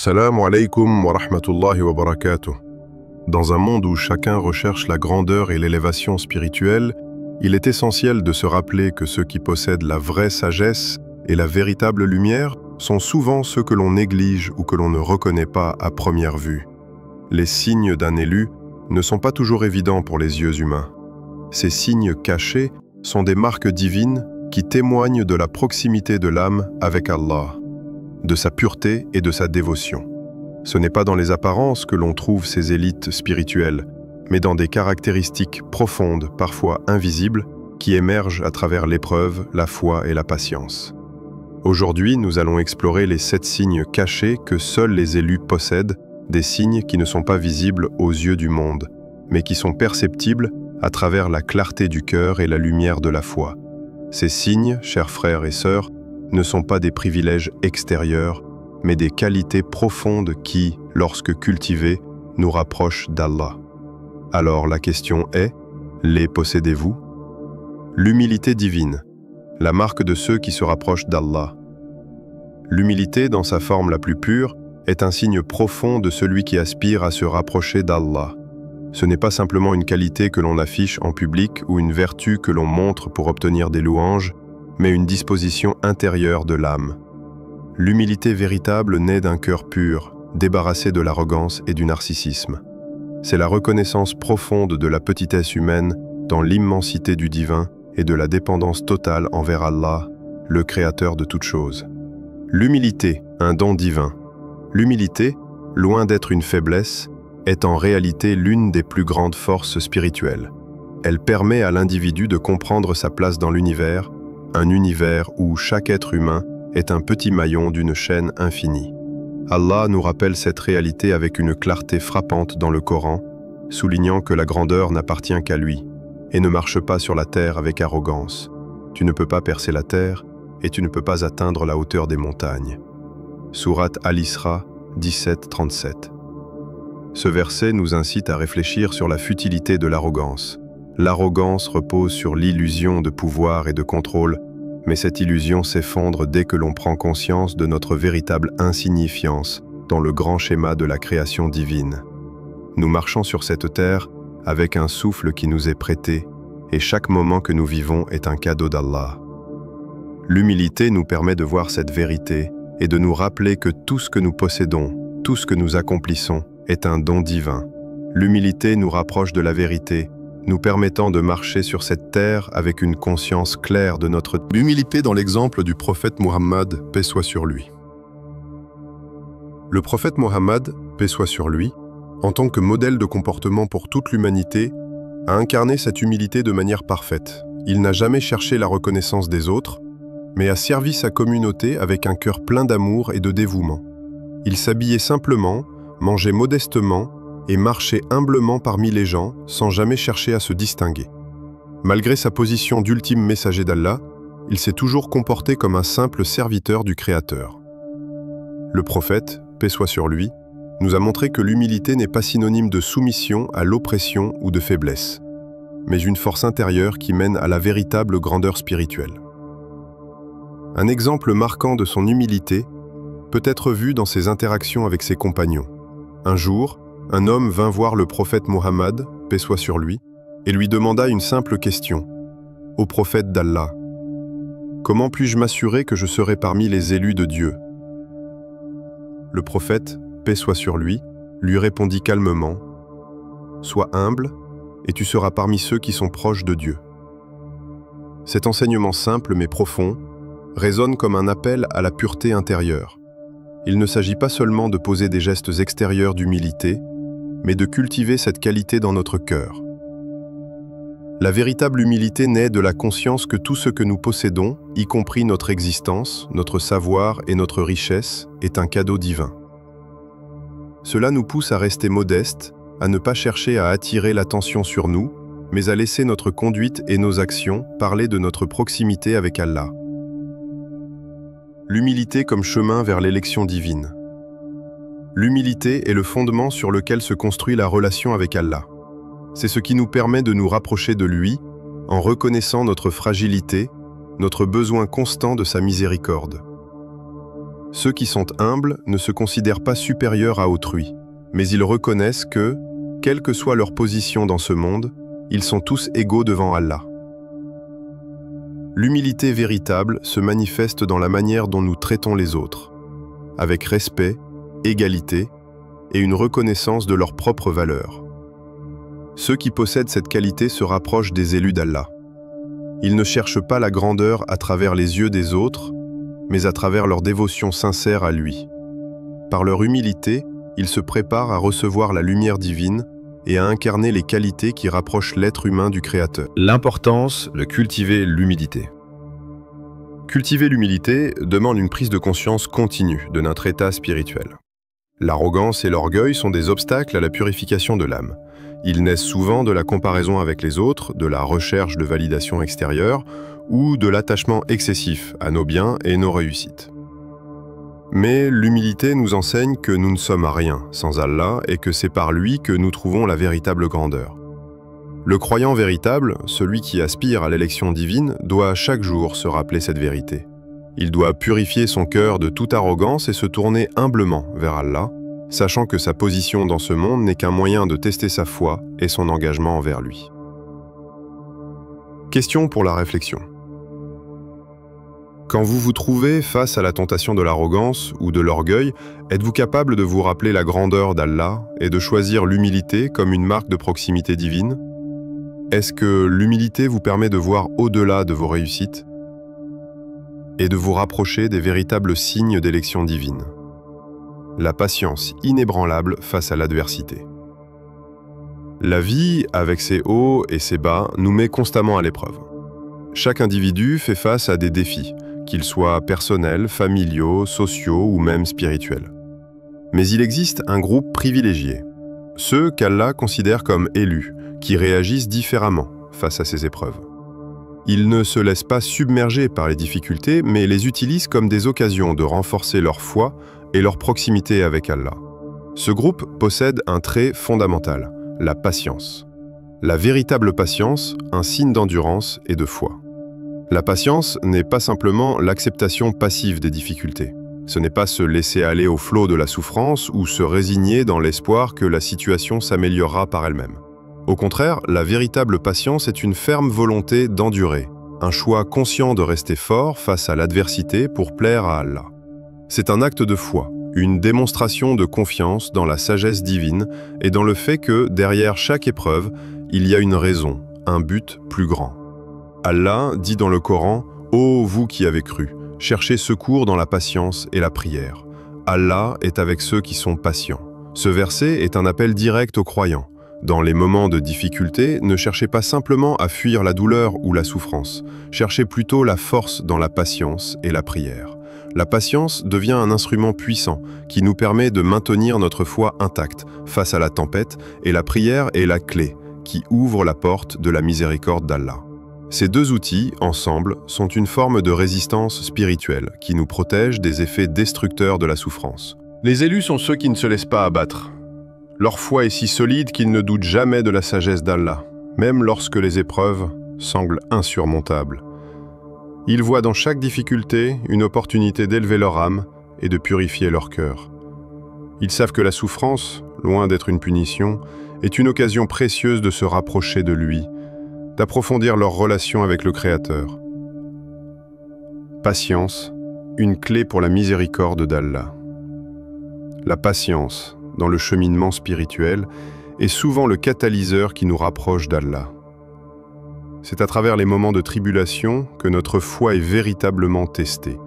Salam alaikum wa rahmatullahi wa barakatuh. Dans un monde où chacun recherche la grandeur et l'élévation spirituelle, il est essentiel de se rappeler que ceux qui possèdent la vraie sagesse et la véritable lumière sont souvent ceux que l'on néglige ou que l'on ne reconnaît pas à première vue. Les signes d'un élu ne sont pas toujours évidents pour les yeux humains. Ces signes cachés sont des marques divines qui témoignent de la proximité de l'âme avec Allah, de sa pureté et de sa dévotion. Ce n'est pas dans les apparences que l'on trouve ces élites spirituelles, mais dans des caractéristiques profondes, parfois invisibles, qui émergent à travers l'épreuve, la foi et la patience. Aujourd'hui, nous allons explorer les 7 signes cachés que seuls les élus possèdent, des signes qui ne sont pas visibles aux yeux du monde, mais qui sont perceptibles à travers la clarté du cœur et la lumière de la foi. Ces signes, chers frères et sœurs, ne sont pas des privilèges extérieurs, mais des qualités profondes qui, lorsque cultivées, nous rapprochent d'Allah. Alors la question est, les possédez-vous? L'humilité divine, la marque de ceux qui se rapprochent d'Allah. L'humilité, dans sa forme la plus pure, est un signe profond de celui qui aspire à se rapprocher d'Allah. Ce n'est pas simplement une qualité que l'on affiche en public ou une vertu que l'on montre pour obtenir des louanges, mais une disposition intérieure de l'âme. L'humilité véritable naît d'un cœur pur, débarrassé de l'arrogance et du narcissisme. C'est la reconnaissance profonde de la petitesse humaine dans l'immensité du divin et de la dépendance totale envers Allah, le créateur de toutes choses. L'humilité, un don divin. L'humilité, loin d'être une faiblesse, est en réalité l'une des plus grandes forces spirituelles. Elle permet à l'individu de comprendre sa place dans l'univers, un univers où chaque être humain est un petit maillon d'une chaîne infinie. Allah nous rappelle cette réalité avec une clarté frappante dans le Coran, soulignant que la grandeur n'appartient qu'à lui et ne marche pas sur la terre avec arrogance. Tu ne peux pas percer la terre et tu ne peux pas atteindre la hauteur des montagnes. Sourate Al-Isra 17-37. Ce verset nous incite à réfléchir sur la futilité de l'arrogance. L'arrogance repose sur l'illusion de pouvoir et de contrôle, mais cette illusion s'effondre dès que l'on prend conscience de notre véritable insignifiance dans le grand schéma de la création divine. Nous marchons sur cette terre avec un souffle qui nous est prêté, et chaque moment que nous vivons est un cadeau d'Allah. L'humilité nous permet de voir cette vérité et de nous rappeler que tout ce que nous possédons, tout ce que nous accomplissons, est un don divin. L'humilité nous rapproche de la vérité, nous permettant de marcher sur cette terre avec une conscience claire de notre... L'humilité dans l'exemple du prophète Muhammad, paix soit sur lui. Le prophète Muhammad, paix soit sur lui, en tant que modèle de comportement pour toute l'humanité, a incarné cette humilité de manière parfaite. Il n'a jamais cherché la reconnaissance des autres, mais a servi sa communauté avec un cœur plein d'amour et de dévouement. Il s'habillait simplement, mangeait modestement et marchait humblement parmi les gens sans jamais chercher à se distinguer. Malgré sa position d'ultime messager d'Allah, il s'est toujours comporté comme un simple serviteur du Créateur. Le prophète, paix soit sur lui, nous a montré que l'humilité n'est pas synonyme de soumission à l'oppression ou de faiblesse, mais une force intérieure qui mène à la véritable grandeur spirituelle. Un exemple marquant de son humilité peut être vu dans ses interactions avec ses compagnons. Un jour, un homme vint voir le prophète Muhammad, paix soit sur lui, et lui demanda une simple question. « Ô prophète d'Allah, comment puis-je m'assurer que je serai parmi les élus de Dieu ?» Le prophète, paix soit sur lui, lui répondit calmement « Sois humble, et tu seras parmi ceux qui sont proches de Dieu. » Cet enseignement simple mais profond résonne comme un appel à la pureté intérieure. Il ne s'agit pas seulement de poser des gestes extérieurs d'humilité, mais de cultiver cette qualité dans notre cœur. La véritable humilité naît de la conscience que tout ce que nous possédons, y compris notre existence, notre savoir et notre richesse, est un cadeau divin. Cela nous pousse à rester modestes, à ne pas chercher à attirer l'attention sur nous, mais à laisser notre conduite et nos actions parler de notre proximité avec Allah. L'humilité comme chemin vers l'élection divine. L'humilité est le fondement sur lequel se construit la relation avec Allah. C'est ce qui nous permet de nous rapprocher de lui en reconnaissant notre fragilité, notre besoin constant de sa miséricorde. Ceux qui sont humbles ne se considèrent pas supérieurs à autrui, mais ils reconnaissent que, quelle que soit leur position dans ce monde, ils sont tous égaux devant Allah. L'humilité véritable se manifeste dans la manière dont nous traitons les autres, avec respect, égalité et une reconnaissance de leurs propres valeurs. Ceux qui possèdent cette qualité se rapprochent des élus d'Allah. Ils ne cherchent pas la grandeur à travers les yeux des autres, mais à travers leur dévotion sincère à lui. Par leur humilité, ils se préparent à recevoir la lumière divine et à incarner les qualités qui rapprochent l'être humain du Créateur. L'importance de cultiver l'humilité. Cultiver l'humilité demande une prise de conscience continue de notre état spirituel. L'arrogance et l'orgueil sont des obstacles à la purification de l'âme. Ils naissent souvent de la comparaison avec les autres, de la recherche de validation extérieure ou de l'attachement excessif à nos biens et nos réussites. Mais l'humilité nous enseigne que nous ne sommes à rien sans Allah et que c'est par lui que nous trouvons la véritable grandeur. Le croyant véritable, celui qui aspire à l'élection divine, doit chaque jour se rappeler cette vérité. Il doit purifier son cœur de toute arrogance et se tourner humblement vers Allah, sachant que sa position dans ce monde n'est qu'un moyen de tester sa foi et son engagement envers lui. Question pour la réflexion. Quand vous vous trouvez face à la tentation de l'arrogance ou de l'orgueil, êtes-vous capable de vous rappeler la grandeur d'Allah et de choisir l'humilité comme une marque de proximité divine? Est-ce que l'humilité vous permet de voir au-delà de vos réussites et de vous rapprocher des véritables signes d'élection divine? La patience inébranlable face à l'adversité. La vie, avec ses hauts et ses bas, nous met constamment à l'épreuve. Chaque individu fait face à des défis, qu'ils soient personnels, familiaux, sociaux ou même spirituels. Mais il existe un groupe privilégié, ceux qu'Allah considère comme élus, qui réagissent différemment face à ces épreuves. Ils ne se laissent pas submerger par les difficultés, mais les utilisent comme des occasions de renforcer leur foi et leur proximité avec Allah. Ce groupe possède un trait fondamental, la patience. La véritable patience, un signe d'endurance et de foi. La patience n'est pas simplement l'acceptation passive des difficultés. Ce n'est pas se laisser aller au flot de la souffrance ou se résigner dans l'espoir que la situation s'améliorera par elle-même. Au contraire, la véritable patience est une ferme volonté d'endurer, un choix conscient de rester fort face à l'adversité pour plaire à Allah. C'est un acte de foi, une démonstration de confiance dans la sagesse divine et dans le fait que, derrière chaque épreuve, il y a une raison, un but plus grand. Allah dit dans le Coran « Ô vous qui avez cru, cherchez secours dans la patience et la prière. Allah est avec ceux qui sont patients. » Ce verset est un appel direct aux croyants. Dans les moments de difficulté, ne cherchez pas simplement à fuir la douleur ou la souffrance. Cherchez plutôt la force dans la patience et la prière. La patience devient un instrument puissant qui nous permet de maintenir notre foi intacte face à la tempête et la prière est la clé qui ouvre la porte de la miséricorde d'Allah. Ces deux outils, ensemble, sont une forme de résistance spirituelle qui nous protège des effets destructeurs de la souffrance. Les élus sont ceux qui ne se laissent pas abattre. Leur foi est si solide qu'ils ne doutent jamais de la sagesse d'Allah, même lorsque les épreuves semblent insurmontables. Ils voient dans chaque difficulté une opportunité d'élever leur âme et de purifier leur cœur. Ils savent que la souffrance, loin d'être une punition, est une occasion précieuse de se rapprocher de lui, d'approfondir leur relation avec le Créateur. Patience, une clé pour la miséricorde d'Allah. La patience, dans le cheminement spirituel, est souvent le catalyseur qui nous rapproche d'Allah. C'est à travers les moments de tribulation que notre foi est véritablement testée.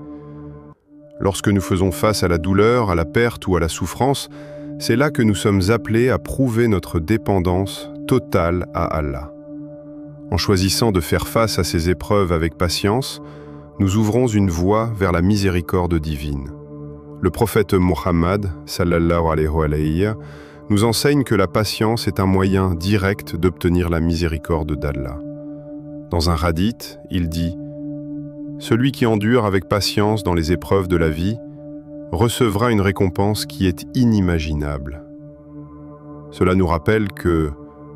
Lorsque nous faisons face à la douleur, à la perte ou à la souffrance, c'est là que nous sommes appelés à prouver notre dépendance totale à Allah. En choisissant de faire face à ces épreuves avec patience, nous ouvrons une voie vers la miséricorde divine. Le prophète Muhammad, sallallahu alayhi wa sallam, nous enseigne que la patience est un moyen direct d'obtenir la miséricorde d'Allah. Dans un hadith, il dit « Celui qui endure avec patience dans les épreuves de la vie recevra une récompense qui est inimaginable. » Cela nous rappelle que,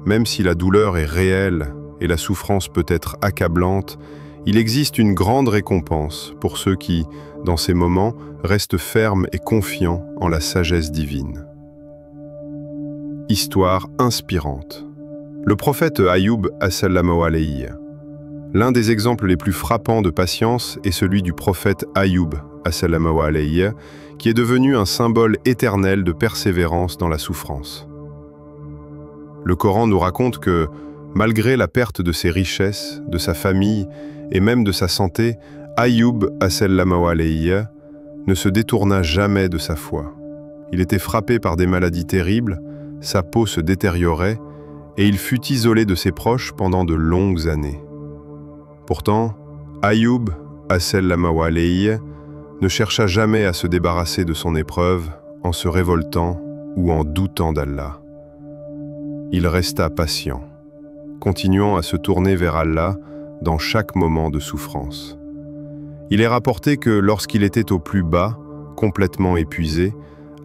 même si la douleur est réelle et la souffrance peut être accablante, il existe une grande récompense pour ceux qui, dans ces moments, reste ferme et confiant en la sagesse divine. Histoire inspirante. Le prophète Ayoub as-salamu alayhi. L'un des exemples les plus frappants de patience est celui du prophète Ayoub as-salamu alayhi, qui est devenu un symbole éternel de persévérance dans la souffrance. Le Coran nous raconte que, malgré la perte de ses richesses, de sa famille et même de sa santé, Ayoub as-salamu alayhi ne se détourna jamais de sa foi. Il était frappé par des maladies terribles, sa peau se détériorait et il fut isolé de ses proches pendant de longues années. Pourtant, Ayoub as-salamu alayhi ne chercha jamais à se débarrasser de son épreuve en se révoltant ou en doutant d'Allah. Il resta patient, continuant à se tourner vers Allah dans chaque moment de souffrance. Il est rapporté que lorsqu'il était au plus bas, complètement épuisé,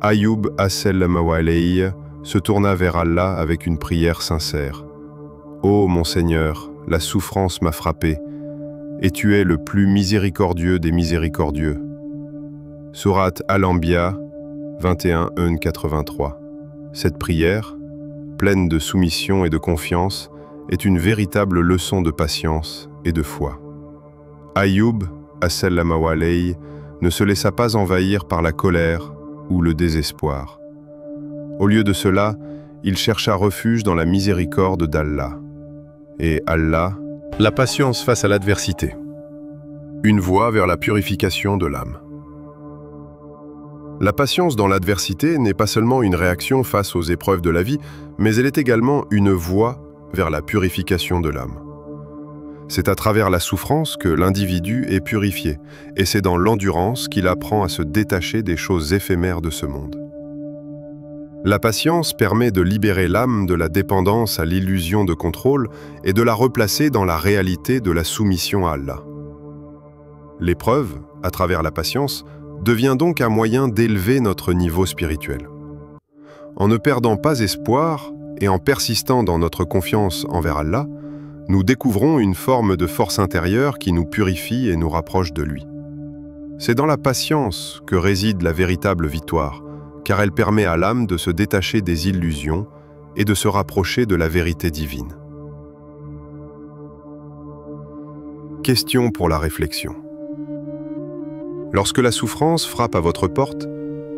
Ayoub as-salamu alayhi se tourna vers Allah avec une prière sincère. « Ô mon Seigneur, la souffrance m'a frappé, et tu es le plus miséricordieux des miséricordieux. » Sourate Al-Anbiya 21:83. Cette prière, pleine de soumission et de confiance, est une véritable leçon de patience et de foi. Ayoub as-salamu alayhi ne se laissa pas envahir par la colère ou le désespoir. Au lieu de cela, il chercha refuge dans la miséricorde d'Allah. Et Allah, la patience face à l'adversité. Une voie vers la purification de l'âme. La patience dans l'adversité n'est pas seulement une réaction face aux épreuves de la vie, mais elle est également une voie vers la purification de l'âme. C'est à travers la souffrance que l'individu est purifié, et c'est dans l'endurance qu'il apprend à se détacher des choses éphémères de ce monde. La patience permet de libérer l'âme de la dépendance à l'illusion de contrôle et de la replacer dans la réalité de la soumission à Allah. L'épreuve, à travers la patience, devient donc un moyen d'élever notre niveau spirituel. En ne perdant pas espoir et en persistant dans notre confiance envers Allah, nous découvrons une forme de force intérieure qui nous purifie et nous rapproche de lui. C'est dans la patience que réside la véritable victoire, car elle permet à l'âme de se détacher des illusions et de se rapprocher de la vérité divine. Question pour la réflexion. Lorsque la souffrance frappe à votre porte,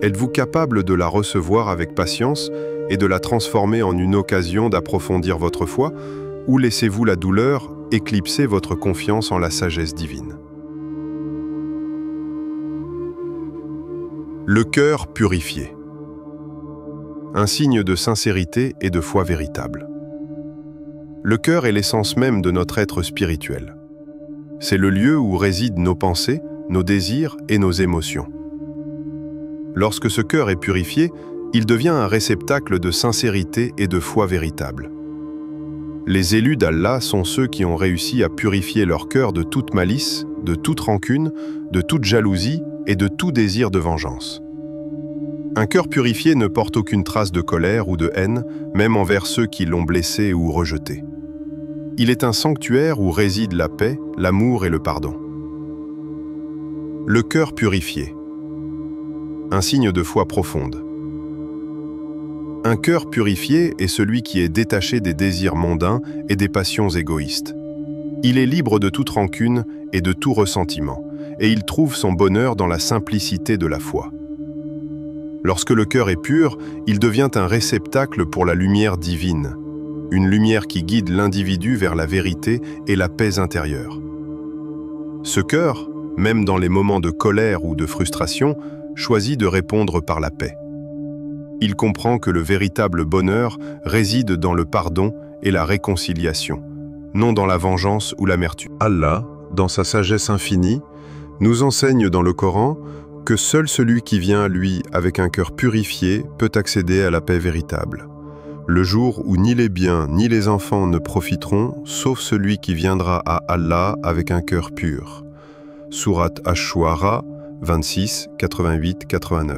êtes-vous capable de la recevoir avec patience et de la transformer en une occasion d'approfondir votre foi, ou laissez-vous la douleur éclipser votre confiance en la sagesse divine? Le cœur purifié. Un signe de sincérité et de foi véritable. Le cœur est l'essence même de notre être spirituel. C'est le lieu où résident nos pensées, nos désirs et nos émotions. Lorsque ce cœur est purifié, il devient un réceptacle de sincérité et de foi véritable. Les élus d'Allah sont ceux qui ont réussi à purifier leur cœur de toute malice, de toute rancune, de toute jalousie et de tout désir de vengeance. Un cœur purifié ne porte aucune trace de colère ou de haine, même envers ceux qui l'ont blessé ou rejeté. Il est un sanctuaire où résident la paix, l'amour et le pardon. Le cœur purifié. Un signe de foi profonde. Un cœur purifié est celui qui est détaché des désirs mondains et des passions égoïstes. Il est libre de toute rancune et de tout ressentiment, et il trouve son bonheur dans la simplicité de la foi. Lorsque le cœur est pur, il devient un réceptacle pour la lumière divine, une lumière qui guide l'individu vers la vérité et la paix intérieure. Ce cœur, même dans les moments de colère ou de frustration, choisit de répondre par la paix. Il comprend que le véritable bonheur réside dans le pardon et la réconciliation, non dans la vengeance ou l'amertume. Allah, dans sa sagesse infinie, nous enseigne dans le Coran que seul celui qui vient à lui avec un cœur purifié peut accéder à la paix véritable. Le jour où ni les biens ni les enfants ne profiteront, sauf celui qui viendra à Allah avec un cœur pur. Sourate Ash-Shu'ara 26, 88-89.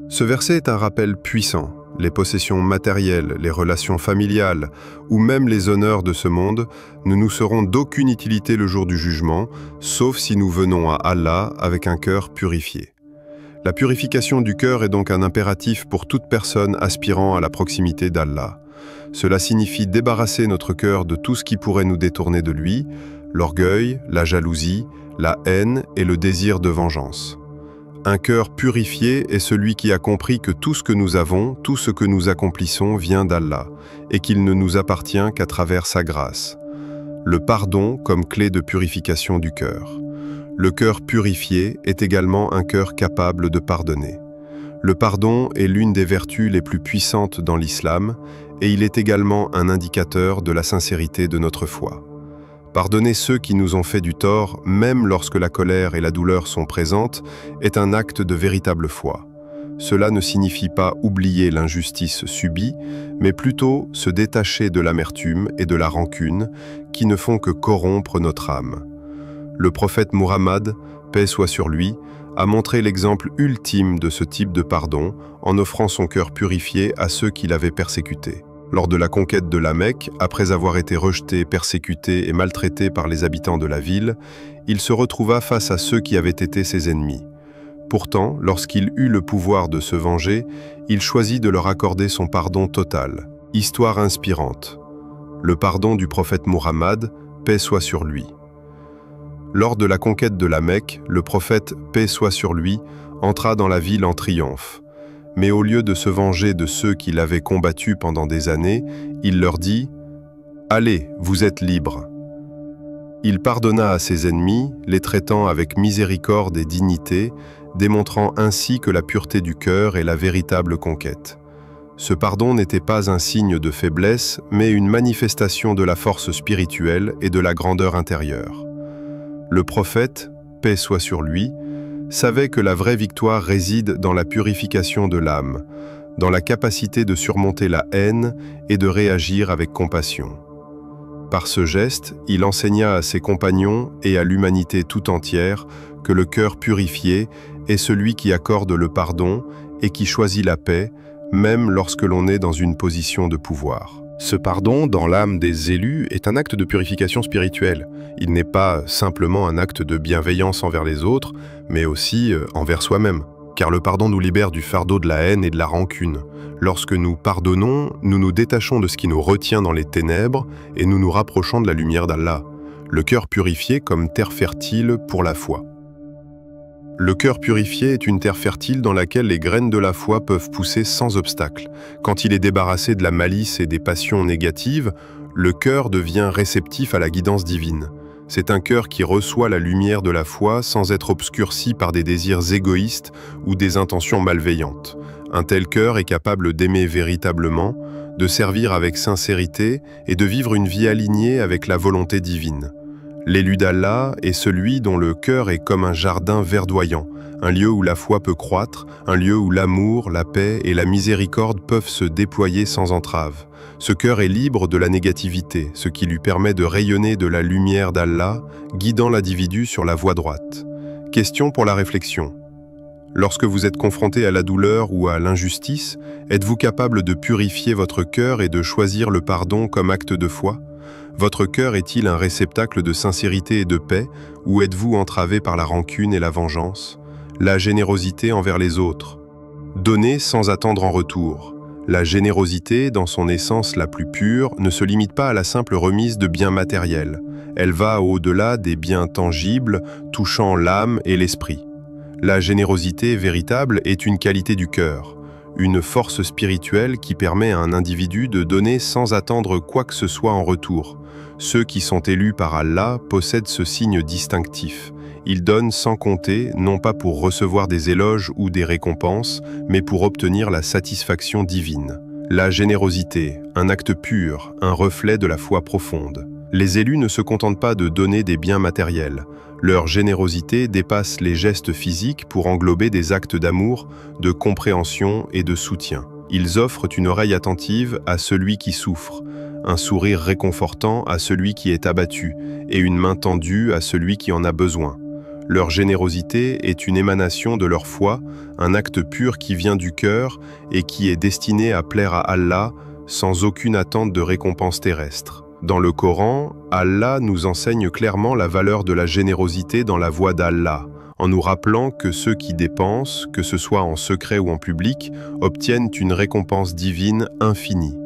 Ce verset est un rappel puissant, les possessions matérielles, les relations familiales ou même les honneurs de ce monde ne nous seront d'aucune utilité le jour du jugement, sauf si nous venons à Allah avec un cœur purifié. La purification du cœur est donc un impératif pour toute personne aspirant à la proximité d'Allah. Cela signifie débarrasser notre cœur de tout ce qui pourrait nous détourner de lui, l'orgueil, la jalousie, la haine et le désir de vengeance. Un cœur purifié est celui qui a compris que tout ce que nous avons, tout ce que nous accomplissons vient d'Allah et qu'il ne nous appartient qu'à travers sa grâce. Le pardon comme clé de purification du cœur. Le cœur purifié est également un cœur capable de pardonner. Le pardon est l'une des vertus les plus puissantes dans l'islam et il est également un indicateur de la sincérité de notre foi. Pardonner ceux qui nous ont fait du tort, même lorsque la colère et la douleur sont présentes, est un acte de véritable foi. Cela ne signifie pas oublier l'injustice subie, mais plutôt se détacher de l'amertume et de la rancune qui ne font que corrompre notre âme. Le prophète Muhammad, paix soit sur lui, a montré l'exemple ultime de ce type de pardon en offrant son cœur purifié à ceux qui l'avaient persécuté. Lors de la conquête de la Mecque, après avoir été rejeté, persécuté et maltraité par les habitants de la ville, il se retrouva face à ceux qui avaient été ses ennemis. Pourtant, lorsqu'il eut le pouvoir de se venger, il choisit de leur accorder son pardon total. Histoire inspirante. Le pardon du prophète Muhammad, paix soit sur lui. Lors de la conquête de la Mecque, le prophète, paix soit sur lui, entra dans la ville en triomphe. Mais au lieu de se venger de ceux qui l'avaient combattu pendant des années, il leur dit « Allez, vous êtes libres ». Il pardonna à ses ennemis, les traitant avec miséricorde et dignité, démontrant ainsi que la pureté du cœur est la véritable conquête. Ce pardon n'était pas un signe de faiblesse, mais une manifestation de la force spirituelle et de la grandeur intérieure. Le prophète, paix soit sur lui, savait que la vraie victoire réside dans la purification de l'âme, dans la capacité de surmonter la haine et de réagir avec compassion. Par ce geste, il enseigna à ses compagnons et à l'humanité tout entière que le cœur purifié est celui qui accorde le pardon et qui choisit la paix, même lorsque l'on est dans une position de pouvoir. Ce pardon, dans l'âme des élus, est un acte de purification spirituelle. Il n'est pas simplement un acte de bienveillance envers les autres, mais aussi envers soi-même. Car le pardon nous libère du fardeau de la haine et de la rancune. Lorsque nous pardonnons, nous nous détachons de ce qui nous retient dans les ténèbres et nous nous rapprochons de la lumière d'Allah. Le cœur purifié comme terre fertile pour la foi. Le cœur purifié est une terre fertile dans laquelle les graines de la foi peuvent pousser sans obstacle. Quand il est débarrassé de la malice et des passions négatives, le cœur devient réceptif à la guidance divine. C'est un cœur qui reçoit la lumière de la foi sans être obscurci par des désirs égoïstes ou des intentions malveillantes. Un tel cœur est capable d'aimer véritablement, de servir avec sincérité et de vivre une vie alignée avec la volonté divine. L'élu d'Allah est celui dont le cœur est comme un jardin verdoyant, un lieu où la foi peut croître, un lieu où l'amour, la paix et la miséricorde peuvent se déployer sans entrave. Ce cœur est libre de la négativité, ce qui lui permet de rayonner de la lumière d'Allah, guidant l'individu sur la voie droite. Question pour la réflexion. Lorsque vous êtes confronté à la douleur ou à l'injustice, êtes-vous capable de purifier votre cœur et de choisir le pardon comme acte de foi ? Votre cœur est-il un réceptacle de sincérité et de paix, ou êtes-vous entravé par la rancune et la vengeance, la générosité envers les autres? Donner sans attendre en retour. La générosité, dans son essence la plus pure, ne se limite pas à la simple remise de biens matériels. Elle va au-delà des biens tangibles, touchant l'âme et l'esprit. La générosité véritable est une qualité du cœur, une force spirituelle qui permet à un individu de donner sans attendre quoi que ce soit en retour. Ceux qui sont élus par Allah possèdent ce signe distinctif. Ils donnent sans compter, non pas pour recevoir des éloges ou des récompenses, mais pour obtenir la satisfaction divine. La générosité, un acte pur, un reflet de la foi profonde. Les élus ne se contentent pas de donner des biens matériels. Leur générosité dépasse les gestes physiques pour englober des actes d'amour, de compréhension et de soutien. Ils offrent une oreille attentive à celui qui souffre, un sourire réconfortant à celui qui est abattu et une main tendue à celui qui en a besoin. Leur générosité est une émanation de leur foi, un acte pur qui vient du cœur et qui est destiné à plaire à Allah sans aucune attente de récompense terrestre. Dans le Coran, Allah nous enseigne clairement la valeur de la générosité dans la voie d'Allah, en nous rappelant que ceux qui dépensent, que ce soit en secret ou en public, obtiennent une récompense divine infinie.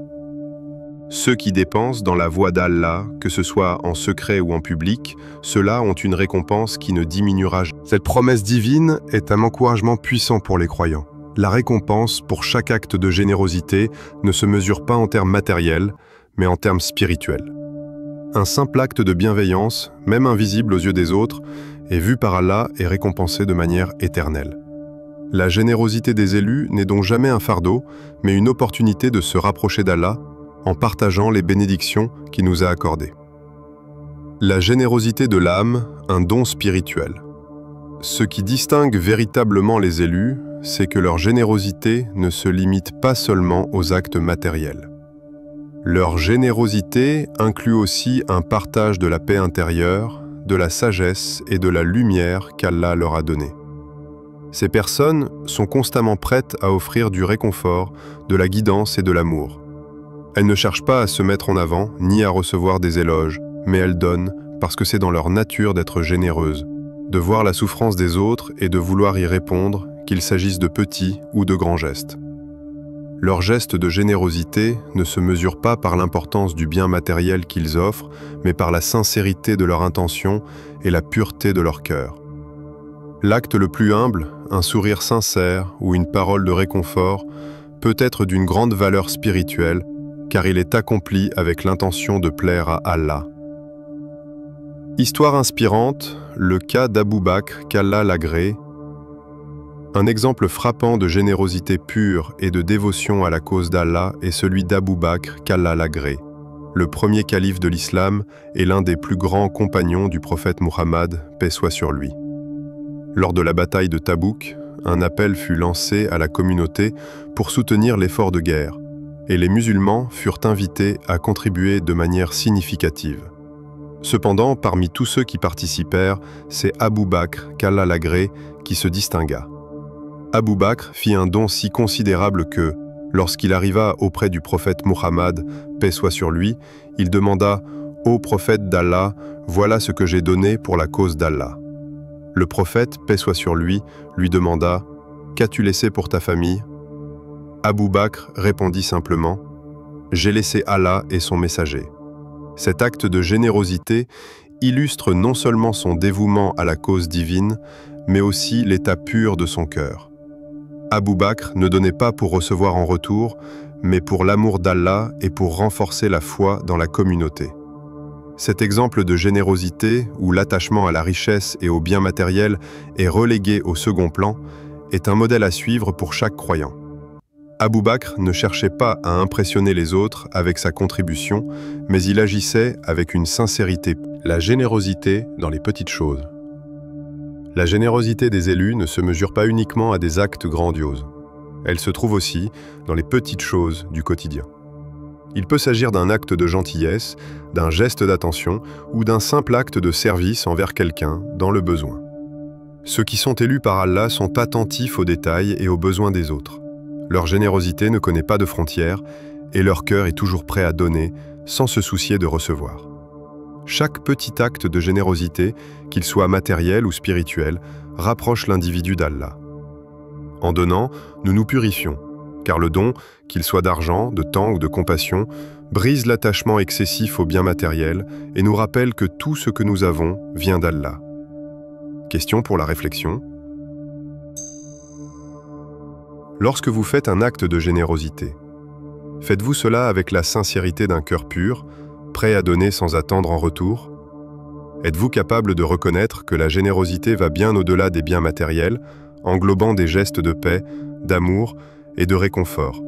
Ceux qui dépensent dans la voie d'Allah, que ce soit en secret ou en public, ceux-là ont une récompense qui ne diminuera jamais. Cette promesse divine est un encouragement puissant pour les croyants. La récompense pour chaque acte de générosité ne se mesure pas en termes matériels, mais en termes spirituels. Un simple acte de bienveillance, même invisible aux yeux des autres, est vu par Allah et récompensé de manière éternelle. La générosité des élus n'est donc jamais un fardeau, mais une opportunité de se rapprocher d'Allah en partageant les bénédictions qu'il nous a accordées. La générosité de l'âme, un don spirituel. Ce qui distingue véritablement les élus, c'est que leur générosité ne se limite pas seulement aux actes matériels. Leur générosité inclut aussi un partage de la paix intérieure, de la sagesse et de la lumière qu'Allah leur a donnée. Ces personnes sont constamment prêtes à offrir du réconfort, de la guidance et de l'amour. Elles ne cherchent pas à se mettre en avant, ni à recevoir des éloges, mais elles donnent parce que c'est dans leur nature d'être généreuses, de voir la souffrance des autres et de vouloir y répondre, qu'il s'agisse de petits ou de grands gestes. Leurs gestes de générosité ne se mesurent pas par l'importance du bien matériel qu'ils offrent, mais par la sincérité de leur intention et la pureté de leur cœur. L'acte le plus humble, un sourire sincère ou une parole de réconfort, peut être d'une grande valeur spirituelle, car il est accompli avec l'intention de plaire à Allah. Histoire inspirante, le cas d'Abou Bakr, qu'Allah l'agrée. Un exemple frappant de générosité pure et de dévotion à la cause d'Allah est celui d'Abou Bakr, qu'Allah l'agrée, le premier calife de l'islam et l'un des plus grands compagnons du prophète Muhammad, paix soit sur lui. Lors de la bataille de Tabouk, un appel fut lancé à la communauté pour soutenir l'effort de guerre, et les musulmans furent invités à contribuer de manière significative. Cependant, parmi tous ceux qui participèrent, c'est Abou Bakr, qu'Allah l'agrée, qui se distingua. Abou Bakr fit un don si considérable que, lorsqu'il arriva auprès du prophète Muhammad, paix soit sur lui, il demanda « Ô prophète d'Allah, voilà ce que j'ai donné pour la cause d'Allah. » Le prophète, paix soit sur lui demanda « Qu'as-tu laissé pour ta famille ?» Abou Bakr répondit simplement « J'ai laissé Allah et son messager. » Cet acte de générosité illustre non seulement son dévouement à la cause divine, mais aussi l'état pur de son cœur. Abou Bakr ne donnait pas pour recevoir en retour, mais pour l'amour d'Allah et pour renforcer la foi dans la communauté. Cet exemple de générosité, où l'attachement à la richesse et aux biens matériels est relégué au second plan, est un modèle à suivre pour chaque croyant. Abou Bakr ne cherchait pas à impressionner les autres avec sa contribution, mais il agissait avec une sincérité. La générosité dans les petites choses. La générosité des élus ne se mesure pas uniquement à des actes grandioses. Elle se trouve aussi dans les petites choses du quotidien. Il peut s'agir d'un acte de gentillesse, d'un geste d'attention ou d'un simple acte de service envers quelqu'un dans le besoin. Ceux qui sont élus par Allah sont attentifs aux détails et aux besoins des autres. Leur générosité ne connaît pas de frontières et leur cœur est toujours prêt à donner sans se soucier de recevoir. Chaque petit acte de générosité, qu'il soit matériel ou spirituel, rapproche l'individu d'Allah. En donnant, nous nous purifions, car le don, qu'il soit d'argent, de temps ou de compassion, brise l'attachement excessif aux biens matériels et nous rappelle que tout ce que nous avons vient d'Allah. Question pour la réflexion. Lorsque vous faites un acte de générosité, faites-vous cela avec la sincérité d'un cœur pur, prêt à donner sans attendre en retour? Êtes-vous capable de reconnaître que la générosité va bien au-delà des biens matériels, englobant des gestes de paix, d'amour et de réconfort?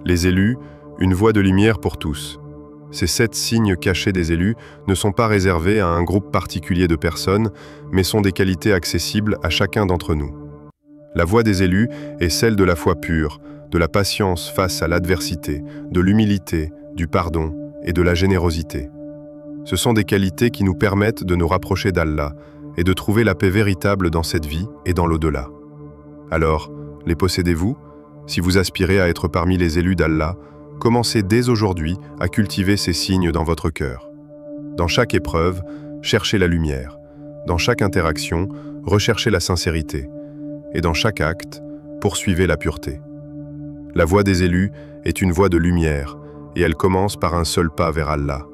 Les élus, une voie de lumière pour tous. Ces 7 signes cachés des élus ne sont pas réservés à un groupe particulier de personnes, mais sont des qualités accessibles à chacun d'entre nous. La voie des élus est celle de la foi pure, de la patience face à l'adversité, de l'humilité, du pardon et de la générosité. Ce sont des qualités qui nous permettent de nous rapprocher d'Allah et de trouver la paix véritable dans cette vie et dans l'au-delà. Alors, les possédez-vous? Si vous aspirez à être parmi les élus d'Allah, commencez dès aujourd'hui à cultiver ces signes dans votre cœur. Dans chaque épreuve, cherchez la lumière. Dans chaque interaction, recherchez la sincérité. Et dans chaque acte, poursuivez la pureté. La voie des élus est une voie de lumière, et elle commence par un seul pas vers Allah.